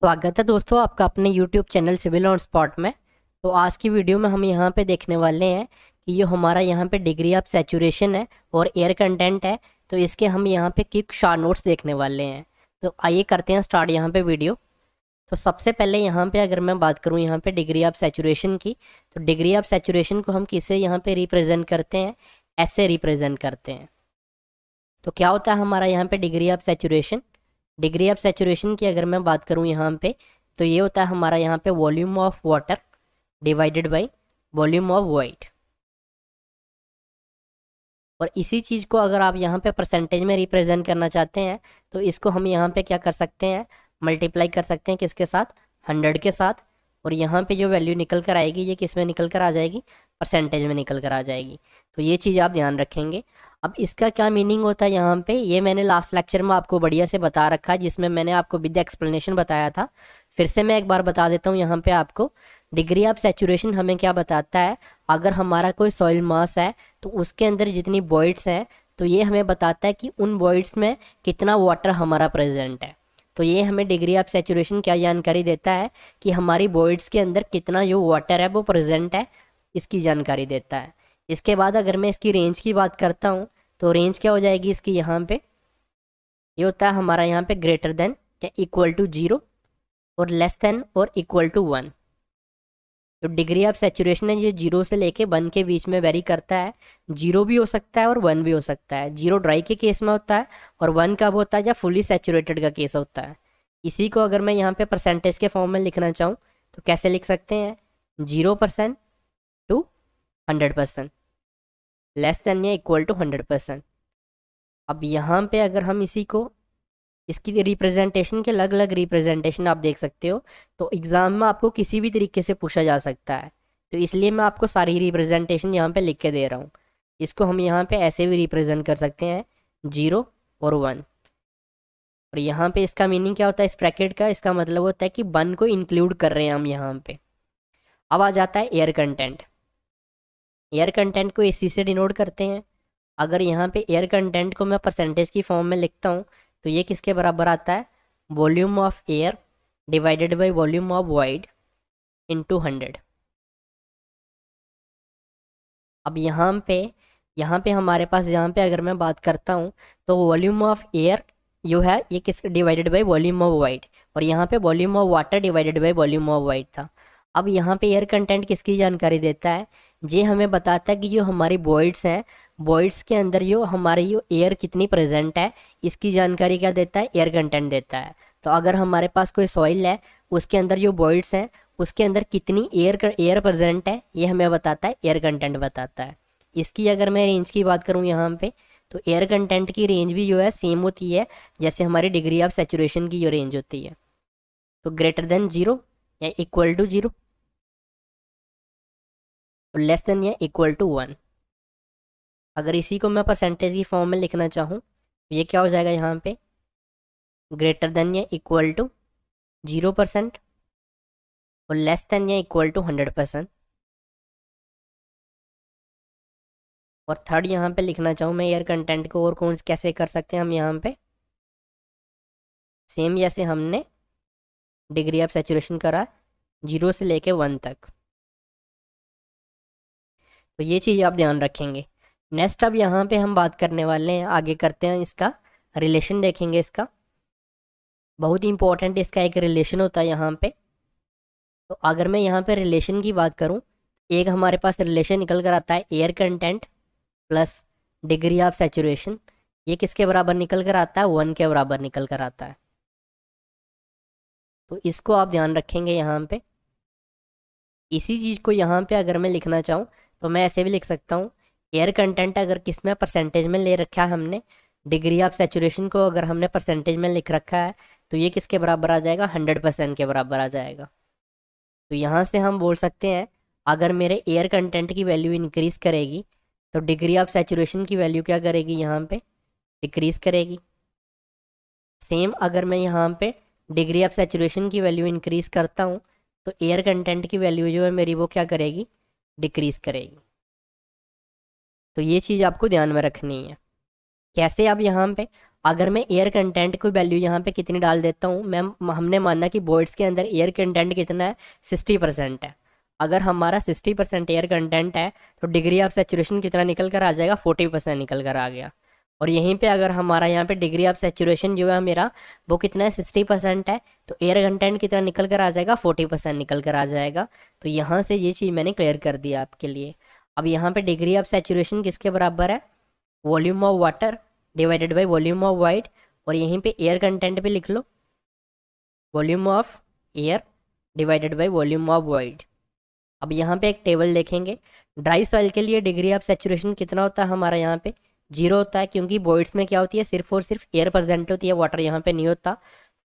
स्वागत है दोस्तों आपका अपने YouTube channel civil on spot में। तो आज की वीडियो में हम यहाँ पे देखने वाले हैं कि ये हमारा यहाँ पे डिग्री ऑफ सैचुरेशन है और एयर कंटेंट है। तो इसके हम यहाँ पे क्विक शॉर्ट नोट्स देखने वाले हैं। तो आइए करते हैं स्टार्ट यहाँ पे वीडियो। तो सबसे पहले यहाँ पे अगर मैं बात करूँ यहाँ पे डिग्री ऑफ सैचुरेशन की, तो डिग्री ऑफ सैचुरेशन को हम किसे यहाँ पे रिप्रेजेंट करते हैं, ऐसे रिप्रेजेंट करते हैं। तो क्या होता है हमारा यहाँ पे degree of saturation. Degree of saturation की अगर मैं बात करूँ यहाँ पे, तो ये होता है हमारा यहाँ पे volume of water divided by volume of void. और इसी चीज़ को अगर आप यहाँ पे परसेंटेज में रिप्रेजेंट करना चाहते हैं, तो इसको हम यहाँ पे क्या कर सकते हैं, मल्टीप्लाई कर सकते हैं किसके साथ, 100 के साथ। और यहाँ पे जो वैल्यू निकल कर आएगी ये किस में निकल कर आ जाएगी, परसेंटेज में निकल कर आ जाएगी। तो ये चीज़ आप ध्यान रखेंगे। अब इसका क्या मीनिंग होता है यहाँ पे, ये मैंने लास्ट लेक्चर में आपको बढ़िया से बता रखा है, जिसमें मैंने आपको विद एक्सप्लेनेशन बताया था। फिर से मैं एक बार बता देता हूँ यहाँ पे आपको। डिग्री ऑफ सैचुरेशन हमें क्या बताता है, अगर हमारा कोई सॉइल मास है तो उसके अंदर जितनी वॉइड्स हैं, तो ये हमें बताता है कि उन वॉइड्स में कितना वाटर हमारा प्रेजेंट है। तो ये हमें डिग्री ऑफ सैचुरेशन क्या जानकारी देता है कि हमारी वॉइड्स के अंदर कितना जो वाटर है वो प्रेजेंट है, इसकी जानकारी देता है। इसके बाद अगर मैं इसकी रेंज की बात करता हूँ, तो रेंज क्या हो जाएगी इसकी, यहाँ पे ये होता है हमारा यहाँ पे ग्रेटर देन या इक्वल टू 0 और लेस देन और इक्वल टू 1। तो डिग्री ऑफ सैचुरेशन है ये 0 से लेके 1 के बीच में वेरी करता है। 0 भी हो सकता है और 1 भी हो सकता है। 0 ड्राई के केस में होता है और 1 कब होता है, जब फुली सैचुरेटेड का केस होता है। इसी को अगर मैं यहाँ पे परसेंटेज के फॉर्म में लिखना चाहूँ तो कैसे लिख सकते हैं, 0% टू 100%, लेस देन या इक्वल टू 100%। अब यहाँ पे अगर हम इसी को, इसकी रिप्रेजेंटेशन के अलग अलग रिप्रेजेंटेशन आप देख सकते हो। तो एग्ज़ाम में आपको किसी भी तरीके से पूछा जा सकता है, तो इसलिए मैं आपको सारी रिप्रेजेंटेशन यहाँ पे लिख के दे रहा हूँ। इसको हम यहाँ पे ऐसे भी रिप्रेजेंट कर सकते हैं, 0 और 1। और यहाँ पे इसका मीनिंग क्या होता है इस ब्रैकेट का, इसका मतलब होता है कि 1 को इंक्लूड कर रहे हैं हम यहाँ पे। अब आ जाता है एयर कंटेंट। एयर कंटेंट को इसी से डिनोट करते हैं। अगर यहाँ पे एयर कंटेंट को मैं परसेंटेज की फॉर्म में लिखता हूँ, तो ये किसके बराबर आता है, volume of air divided by volume of wide into 100। अब यहाँ पे हमारे पास, यहाँ पे अगर मैं बात करता हूँ, तो वॉल्यूम ऑफ एयर जो है ये किस divided by volume of wide, और यहाँ पे volume of water divided by volume of wide था। अब यहाँ पे एयर कंटेंट किसकी जानकारी देता है, ये हमें बताता है कि जो हमारी वॉइड्स हैं, वॉइड्स के अंदर जो हमारी जो एयर कितनी प्रेजेंट है, इसकी जानकारी क्या देता है, एयर कंटेंट देता है। तो अगर हमारे पास कोई सॉइल है, उसके अंदर जो वॉइड्स हैं उसके अंदर कितनी एयर प्रेजेंट है, ये हमें बताता है, एयर कंटेंट बताता है। इसकी अगर मैं रेंज की बात करूँ यहाँ पे, तो एयर कंटेंट की रेंज भी जो है सेम होती है जैसे हमारी डिग्री ऑफ सैचुरेशन की जो रेंज होती है। तो ग्रेटर देन 0 या इक्वल टू 0 और लेस देन या इक्वल टू 1। अगर इसी को मैं परसेंटेज की फॉर्म में लिखना चाहूँ, तो ये क्या हो जाएगा यहाँ पे, ग्रेटर देन या इक्वल टू 0% और लेस देन या इक्वल टू 100%। और थर्ड यहाँ पे लिखना चाहूँ मैं एयर कंटेंट को, और कौन कैसे कर सकते हैं हम यहाँ पे, सेम जैसे हमने डिग्री ऑफ सैचुरेशन करा 0 से लेके 1 तक। तो ये चीज़ आप ध्यान रखेंगे। नेक्स्ट अब यहाँ पे हम बात करने वाले हैं, आगे करते हैं इसका रिलेशन देखेंगे। इसका बहुत ही इंपॉर्टेंट इसका एक रिलेशन होता है यहाँ पे। तो अगर मैं यहाँ पे रिलेशन की बात करूँ, एक हमारे पास रिलेशन निकल कर आता है air content plus degree of saturation. ये किसके बराबर निकल कर आता है, 1 के बराबर निकल कर आता है। तो इसको आप ध्यान रखेंगे यहाँ पे। इसी चीज़ को यहाँ पे अगर मैं लिखना चाहूँ, तो मैं ऐसे भी लिख सकता हूँ, एयर कंटेंट अगर किस में परसेंटेज में ले रखा है हमने, डिग्री ऑफ सैचुरेशन को अगर हमने परसेंटेज में लिख रखा है, तो ये किसके बराबर आ जाएगा, 100% के बराबर आ जाएगा। तो यहाँ से हम बोल सकते हैं, अगर मेरे एयर कंटेंट की वैल्यू इंक्रीज़ करेगी, तो डिग्री ऑफ सैचुरेशन की वैल्यू क्या करेगी, यहाँ पे डिक्रीज़ करेगी। सेम अगर मैं यहाँ पे डिग्री ऑफ सैचुरेशन की वैल्यू इंक्रीज़ करता हूँ, तो एयर कंटेंट की वैल्यू जो है मेरी वो क्या करेगी, डिक्रीज़ करेगी। तो ये चीज़ आपको ध्यान में रखनी है। कैसे, अब यहाँ पे अगर मैं एयर कंटेंट की वैल्यू यहाँ पे कितनी डाल देता हूँ, मैम हमने माना कि वॉइड्स के अंदर एयर कंटेंट कितना है, 60% है। अगर हमारा 60% एयर कंटेंट है तो डिग्री ऑफ सेचुरेशन कितना निकल कर आ जाएगा, 40% निकल कर आ गया। और यहीं पे अगर हमारा यहाँ पे डिग्री ऑफ सेचुरेशन जो है मेरा वो कितना है, 60% है, तो एयर कंटेंट कितना निकल कर आ जाएगा, 40% निकल कर आ जाएगा। तो यहाँ से ये चीज़ मैंने क्लियर कर दिया आपके लिए। अब यहाँ पे डिग्री ऑफ सेचुरेशन किसके बराबर है, volume of water divided by volume of void, और यहीं पे एयर कंटेंट भी लिख लो, volume of air divided by volume of void. अब यहाँ पे एक टेबल देखेंगे, ड्राई सॉइल के लिए डिग्री ऑफ सेचुरेशन कितना होता है हमारा, यहाँ पे 0 होता है, क्योंकि वॉइड्स में क्या होती है, सिर्फ और सिर्फ एयर प्रेजेंट होती है, वाटर यहाँ पे नहीं होता।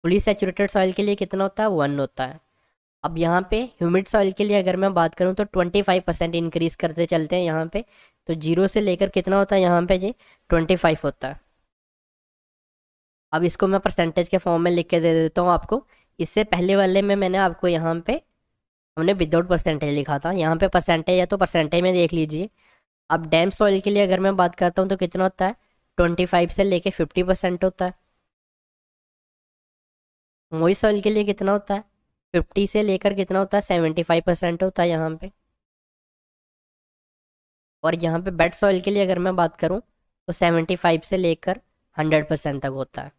फुली सेचुरेटेड सॉइल के लिए कितना होता है, 1 होता है। अब यहाँ पे ह्यूमिड सॉइल के लिए अगर मैं बात करूँ तो 25% इंक्रीज करते चलते हैं यहाँ पे, तो 0 से लेकर कितना होता है यहाँ पे जी, 25 होता है। अब इसको मैं परसेंटेज के फॉर्म में लिख के दे देता हूँ आपको। इससे पहले वाले में मैंने आपको यहाँ पे हमने विदाउट परसेंटेज लिखा था, यहाँ पे परसेंटेज है तो परसेंटेज में देख लीजिए। अब डैम सॉइल के लिए अगर मैं बात करता हूँ तो कितना होता है, 25 से लेके 50% होता है। मॉइस्ट सॉइल के लिए कितना होता है, 50 से लेकर कितना होता है, 75% होता है यहाँ पे। और यहाँ पे बेड सॉइल के लिए अगर मैं बात करूँ तो 75 से लेकर 100% तक होता है।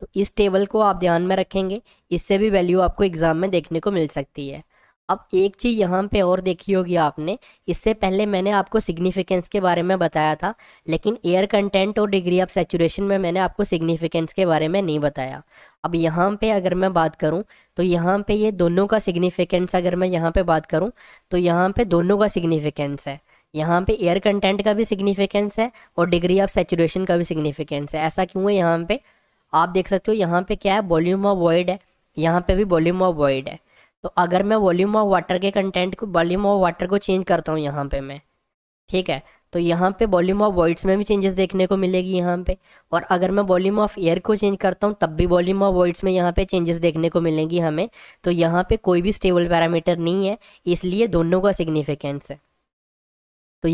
तो इस टेबल को आप ध्यान में रखेंगे, इससे भी वैल्यू आपको एग्जाम में देखने को मिल सकती है। अब एक चीज़ यहाँ पे और देखी होगी आपने, इससे पहले मैंने आपको सिग्निफिकेंस के बारे में बताया था, लेकिन एयर कंटेंट और डिग्री ऑफ सेचुरेशन में मैंने आपको सिग्निफिकेंस के बारे में नहीं बताया। अब यहाँ पे अगर मैं बात करूँ तो यहाँ पे ये दोनों का सिग्निफिकेंस, अगर मैं यहाँ पे बात करूँ तो यहाँ पे दोनों का सिग्निफिकेंस है। यहाँ पे एयर कंटेंट का भी सिग्निफिकेंस है और डिग्री ऑफ सेचुरेशन का भी सिग्निफिकेंस है। ऐसा क्यों है, यहाँ पे आप देख सकते हो, यहाँ पे क्या है, वॉल्यूम ऑफ वॉइड है, यहाँ पे भी वॉल्यूम ऑफ वॉइड है। तो अगर मैं वॉल्यूम ऑफ वाटर के कंटेंट को, वॉल्यूम ऑफ वाटर को चेंज करता हूँ यहाँ पे मैं, ठीक है, तो यहाँ पे वॉल्यूम ऑफ वॉइड्स में भी चेंजेस देखने को मिलेगी यहाँ पे। और अगर मैं वॉल्यूम ऑफ एयर को चेंज करता हूँ तब भी वॉल्यूम ऑफ वॉइड्स में यहाँ पे चेंजेस देखने को मिलेंगी हमें। तो यहाँ पे कोई भी स्टेबल पैरामीटर नहीं है, इसलिए दोनों का सिग्निफिकेंस है।